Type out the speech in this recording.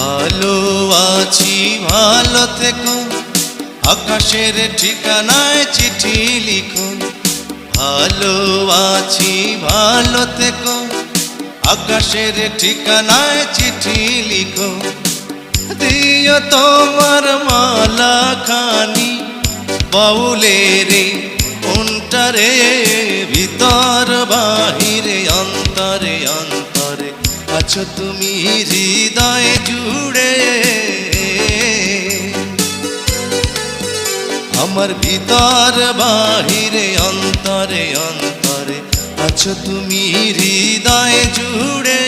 ভালো আছি ভালো থেকো, আকাশের ঠিকানায় চিঠি লিখো। ভালো আছি ভালো থেকো, আকাশের ঠিকানায় চিঠি লিখো। দিও তোমার মালা খানি বাউলের মনটারে, ভিতর বাহিরে অন্তরে অন্তরে আছো তুমি হৃদয় জুড়ে। আমার ভিতর বাহিরে অন্তরে অন্তরে আছো তুমি হৃদয় জুড়ে।